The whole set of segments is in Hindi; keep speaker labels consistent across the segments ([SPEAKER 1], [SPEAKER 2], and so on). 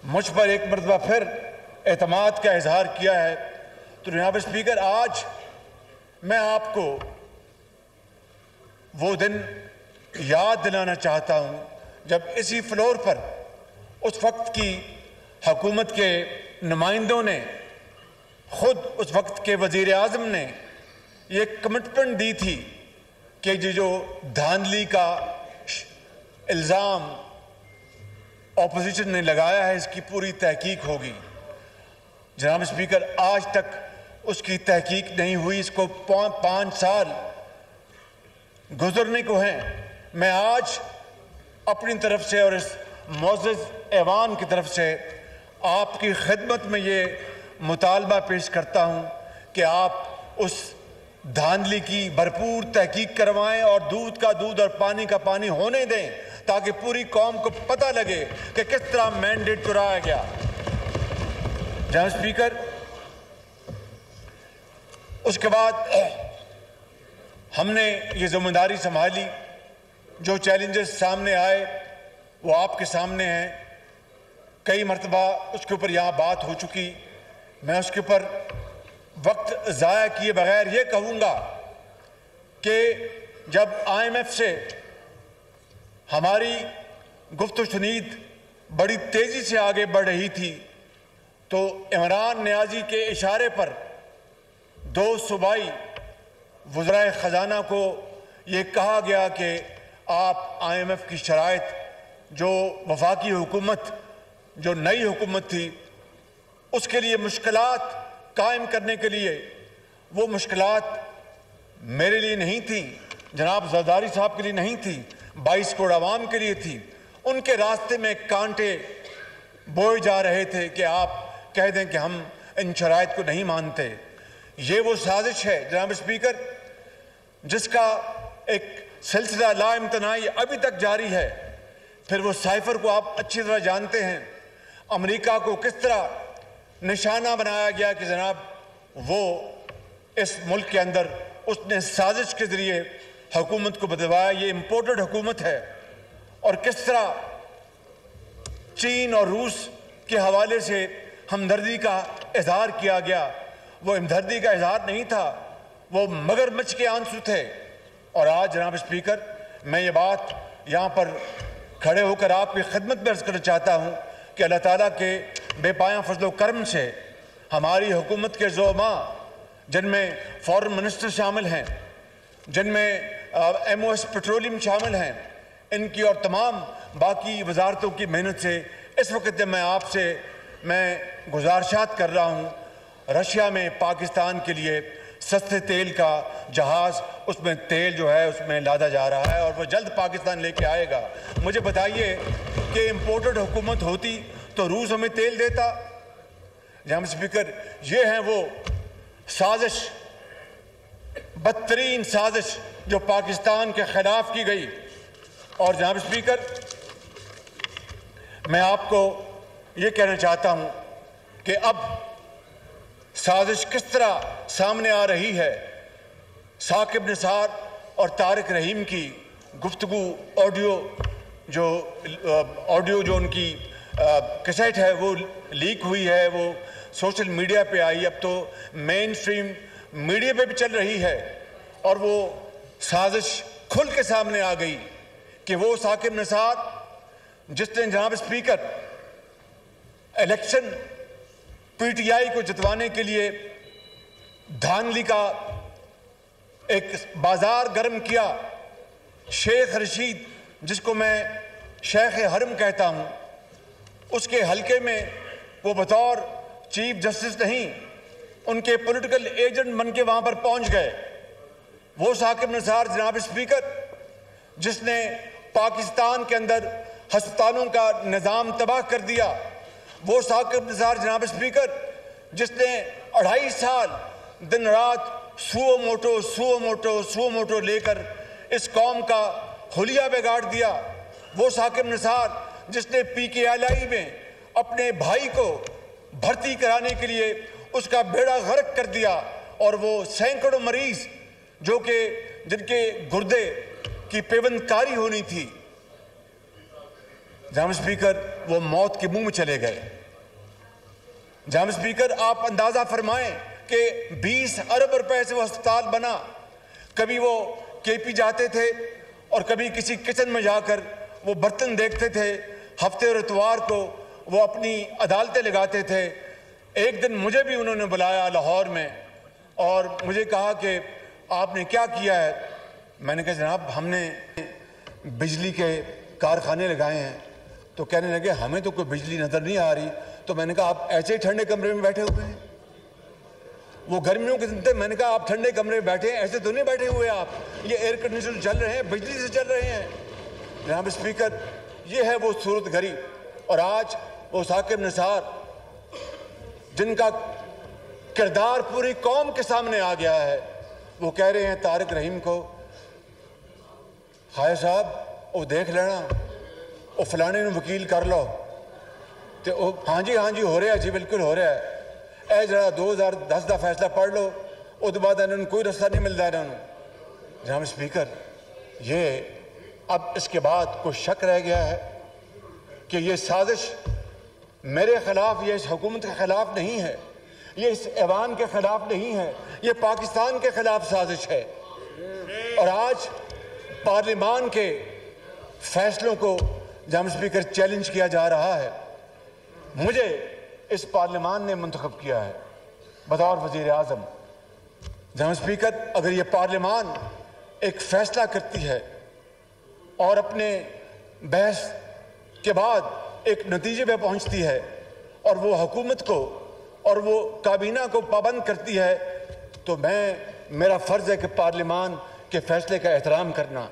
[SPEAKER 1] मुझ पर एक मरतबा फिर एतमाद का इजहार किया है। तो जनाब स्पीकर, आज मैं आपको वो दिन याद दिलाना चाहता हूँ जब इसी फ्लोर पर उस वक्त की हुकूमत के नुमाइंदों ने, खुद उस वक्त के वज़ीर आज़म ने ये कमिटमेंट दी थी कि जो धांधली का इल्ज़ाम ऑपोजिशन ने लगाया है इसकी पूरी तहकीक होगी। जनाब स्पीकर, आज तक उसकी तहकीक नहीं हुई। इसको 5 साल गुजरने को हैं। मैं आज अपनी तरफ से और इस मुअज़्ज़ज़ ऐवान की तरफ से आपकी खिदमत में ये मुतालबा पेश करता हूँ कि आप उस धांधली की भरपूर तहकीक करवाएं और दूध का दूध और पानी का पानी होने दें, ताकि पूरी कौम को पता लगे कि किस तरह मैंडेट चुराया गया। जनाब स्पीकर, उसके बाद हमने ये जिम्मेदारी संभाली। जो चैलेंजेस सामने आए वो आपके सामने हैं। कई मरतबा उसके ऊपर यहाँ बात हो चुकी। मैं उसके ऊपर वक्त ज़ाया किए बगैर ये कहूँगा कि जब IMF से हमारी गुफ्त-ओ-शुनीद बड़ी तेज़ी से आगे बढ़ रही थी तो इमरान नियाज़ी के इशारे पर 2 सूबाई वज़राए ख़ज़ाना को ये कहा गया कि आप IMF की शराइत, जो वफाकी हुकूमत, जो नई हुकूमत थी, उसके लिए मुश्किलात कायम करने के लिए, वो मुश्किलात मेरे लिए नहीं थी, जनाब ज़रदारी साहब के लिए नहीं थी, 22 करोड़ आवाम के लिए थी। उनके रास्ते में कांटे बोए जा रहे थे कि आप कह दें कि हम इन शराइत को नहीं मानते। ये वो साजिश है जनाब स्पीकर जिसका एक सिलसिला लाइम्तनाई अभी तक जारी है। फिर वो साइफर को आप अच्छी तरह जानते हैं। अमेरिका को किस तरह निशाना बनाया गया कि जनाब वो इस मुल्क के अंदर उसने साजिश के ज़रिए हुकूमत को बदलवाया। ये इम्पोर्टेड हुकूमत है। और किस तरह चीन और रूस के हवाले से हमदर्दी का इजहार किया गया। वो हमदर्दी का इजहार नहीं था, वो मगरमच्छ के आंसू थे। और आज जनाब स्पीकर, मैं ये बात यहाँ पर खड़े होकर आपकी खिदमत में अर्ज़ करना चाहता हूँ कि अल्लाह ताला के बेपाया फजलो करम से हमारी हुकूमत के ज़ोमा, जिनमें फॉरेन मिनिस्टर शामिल हैं, जिनमें MOS पेट्रोलियम शामिल हैं, इनकी और तमाम बाकी वजारतों की मेहनत से इस वक्त जब मैं आपसे गुजारिशात कर रहा हूँ, रशिया में पाकिस्तान के लिए सस्ते तेल का जहाज़, उसमें तेल जो है उसमें लादा जा रहा है और वो जल्द पाकिस्तान लेके आएगा। मुझे बताइए कि इम्पोर्टेड हुकूमत होती तो रूस हमें तेल देता। जनाब स्पीकर, ये है वो साजिश, बदतरीन साजिश जो पाकिस्तान के खिलाफ की गई। और जनाब स्पीकर, मैं आपको ये कहना चाहता हूँ कि अब साजिश किस तरह सामने आ रही है। साकिब निसार और तारिक रहीम की गुफ्तगू ऑडियो जो उनकी कैसेट है वो लीक हुई है, वो सोशल मीडिया पे आई, अब तो मेन स्ट्रीम मीडिया पे भी चल रही है। और वो साजिश खुल के सामने आ गई कि वो साकिब निसार जिसने जनाब स्पीकर इलेक्शन PTI को जितवाने के लिए धांधली का एक बाजार गर्म किया, शेख रशीद, जिसको मैं शेख हरम कहता हूँ, उसके हलके में वो बतौर चीफ जस्टिस नहीं, उनके पॉलिटिकल एजेंट बन के वहाँ पर पहुँच गए। वो साकिब निसार जनाब स्पीकर जिसने पाकिस्तान के अंदर हस्पतालों का निज़ाम तबाह कर दिया। वो साकिब निसार जनाब स्पीकर जिसने 2.5 साल दिन रात सुओ मोटो लेकर इस कौम का हुलिया बिगाड़ दिया। वो साकिब निसार जिसने PKLI में अपने भाई को भर्ती कराने के लिए उसका बेड़ा गर्क कर दिया और वो सैकड़ों मरीज जो कि जिनके गुर्दे की पेवंदकारी होनी थी जनाब स्पीकर, वो मौत के मुंह में चले गए। जनाब स्पीकर, आप अंदाजा फरमाएं कि 20 अरब रुपए से वो अस्पताल बना। कभी वो केपी जाते थे और कभी किसी किचन में जाकर वो बर्तन देखते थे। हफ्ते और इतवार को वो अपनी अदालतें लगाते थे। एक दिन मुझे भी उन्होंने बुलाया लाहौर में और मुझे कहा कि आपने क्या किया है। मैंने कहा जनाब हमने बिजली के कारखाने लगाए हैं। तो कहने लगे हमें तो कोई बिजली नज़र नहीं आ रही। तो मैंने कहा आप ऐसे ही ठंडे कमरे में बैठे हुए हैं, वो गर्मियों के दिन थे। मैंने कहा आप ठंडे कमरे में बैठे हैं, ऐसे तो नहीं बैठे हुए आप, ये एयर कंडीशनर चल रहे हैं, बिजली से चल रहे हैं। जनाब स्पीकर, ये है वो सूरत घड़ी। और आज वो साकिब निसार जिनका किरदार पूरी कौम के सामने आ गया है, वो कह रहे हैं तारिक रहीम को, हाय साहब वो देख लेना, वो फलाने ने वकील कर लो। तो हाँ जी हो रहा है जी, बिल्कुल हो रहा है। ए जरा 2010 का फैसला पढ़ लो, उसके बाद इन्होंने कोई रास्ता नहीं मिलता इन्होंने। जनाब स्पीकर, ये अब इसके बाद कोई शक रह गया है कि ये साजिश मेरे खिलाफ, ये इस हुकूमत के खिलाफ नहीं है, ये इस ऐवान के खिलाफ नहीं है, ये पाकिस्तान के खिलाफ साजिश है। और आज पार्लिमान के फैसलों को जनाब स्पीकर चैलेंज किया जा रहा है। मुझे इस पार्लिमान ने मुंतखब किया है बतौर वज़ीर आज़म। जनाब स्पीकर, अगर ये पार्लिमान एक फैसला करती है और अपने बहस के बाद एक नतीजे पे पहुंचती है और वो हुकूमत को और वो काबीना को पाबंद करती है, तो मेरा फ़र्ज़ है कि पार्लिमान के फैसले का एहतराम करना।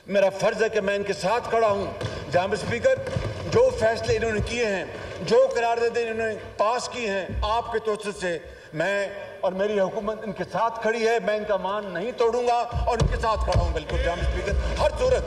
[SPEAKER 1] मेरा फ़र्ज़ है कि मैं इनके साथ खड़ा हूँ। जनाब स्पीकर, जो फैसले इन्होंने किए हैं, जो करारदादें इन्होंने पास की हैं आपके तोसत से, मैं और मेरी हुकूमत इनके साथ खड़ी है। मैं इनका मान नहीं तोड़ूंगा और इनके साथ खड़ा हूँ बिल्कुल। जनाब स्पीकर, हर सूरत